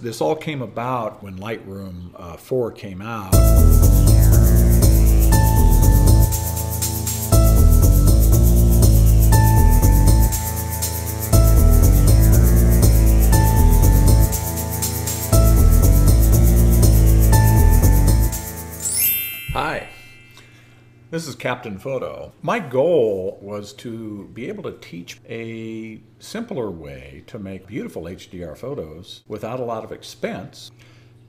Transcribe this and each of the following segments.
This all came about when Lightroom 4 came out. Hi, this is Captain Photo. My goal was to be able to teach a simpler way to make beautiful HDR photos without a lot of expense.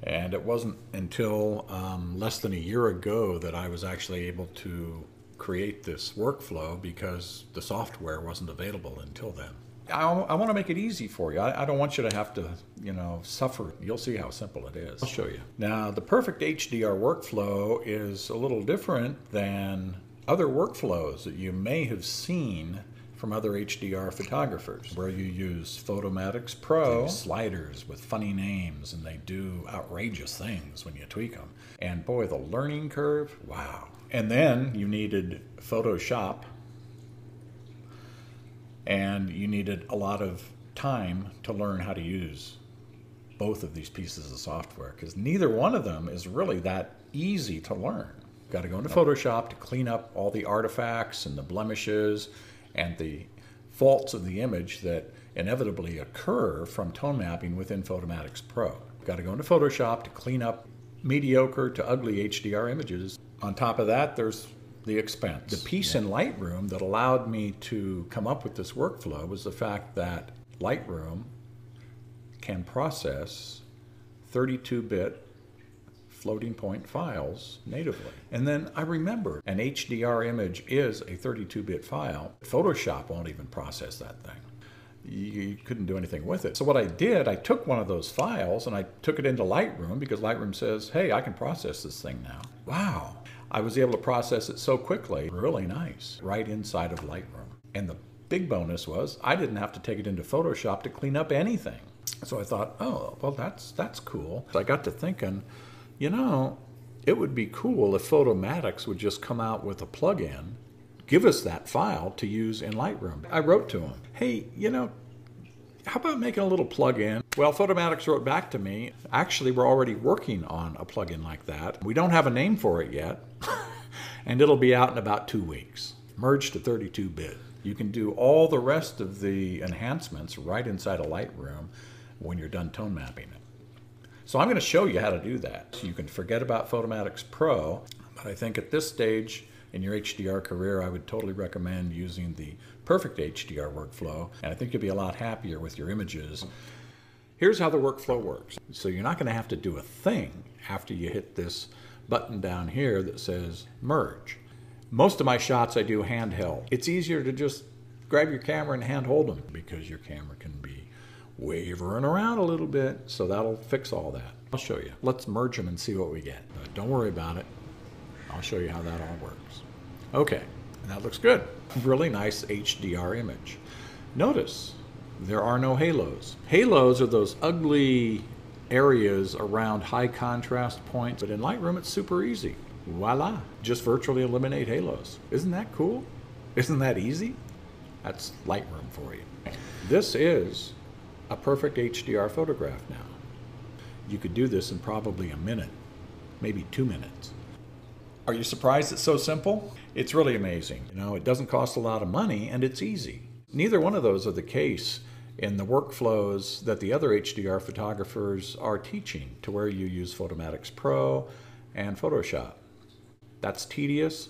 And it wasn't until less than a year ago that I was actually able to create this workflow because the software wasn't available until then. I want to make it easy for you. I don't want you to have to, suffer. You'll see how simple it is. I'll show you. Now, the Perfect HDR workflow is a little different than other workflows that you may have seen from other HDR photographers, where you use Photomatix Pro sliders with funny names, and they do outrageous things when you tweak them. And boy, the learning curve, wow. And then you needed Photoshop, and you needed a lot of time to learn how to use both of these pieces of software, because neither one of them is really that easy to learn. You've got to go into Photoshop to clean up all the artifacts and the blemishes and the faults of the image that inevitably occur from tone mapping within Photomatix Pro. You've got to go into Photoshop to clean up mediocre to ugly HDR images. On top of that, there's the expense. The piece in Lightroom that allowed me to come up with this workflow was the fact that Lightroom can process 32-bit floating point files natively. And then I remembered an HDR image is a 32-bit file. Photoshop won't even process that thing. You couldn't do anything with it. So what I did, I took one of those files and I took it into Lightroom, because Lightroom says, hey, I can process this thing now. Wow. I was able to process it so quickly, really nice, right inside of Lightroom. And the big bonus was I didn't have to take it into Photoshop to clean up anything. So I thought, oh, well, that's cool. So I got to thinking, it would be cool if Photomatix would just come out with a plugin, give us that file to use in Lightroom. I wrote to him, hey, how about making a little plugin? Well, Photomatix wrote back to me, actually, we're already working on a plugin like that. We don't have a name for it yet, and it'll be out in about 2 weeks. Merge to 32-bit. You can do all the rest of the enhancements right inside of Lightroom when you're done tone mapping it. So I'm going to show you how to do that. So you can forget about Photomatix Pro, but I think at this stage in your HDR career, I would totally recommend using the Perfect HDR workflow, and I think you'll be a lot happier with your images. Here's how the workflow works. So you're not going to have to do a thing after you hit this button down here that says merge. Most of my shots I do handheld. It's easier to just grab your camera and hand hold them, because your camera can be wavering around a little bit, so that'll fix all that. I'll show you. Let's merge them and see what we get. But don't worry about it. I'll show you how that all works. Okay, that looks good. Really nice HDR image. Notice there are no halos. Halos are those ugly areas around high contrast points, but in Lightroom it's super easy. Voila, just virtually eliminate halos. Isn't that cool? Isn't that easy? That's Lightroom for you. This is a perfect HDR photograph now. You could do this in probably a minute, maybe 2 minutes. Are you surprised it's so simple? It's really amazing. It doesn't cost a lot of money, and it's easy. Neither one of those are the case in the workflows that the other HDR photographers are teaching, to where you use Photomatix Pro and Photoshop. That's tedious,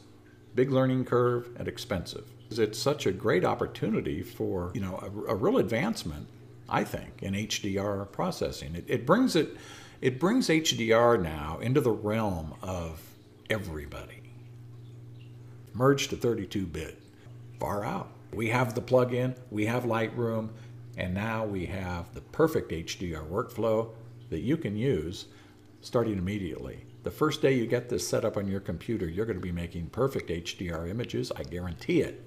big learning curve, and expensive. It's such a great opportunity for a real advancement, I think, in HDR processing. It brings HDR now into the realm of everybody. Merge to 32-bit. Far out. We have the plugin, we have Lightroom, and now we have the Perfect HDR workflow that you can use starting immediately. The first day you get this set up on your computer, you're going to be making perfect HDR images, I guarantee it.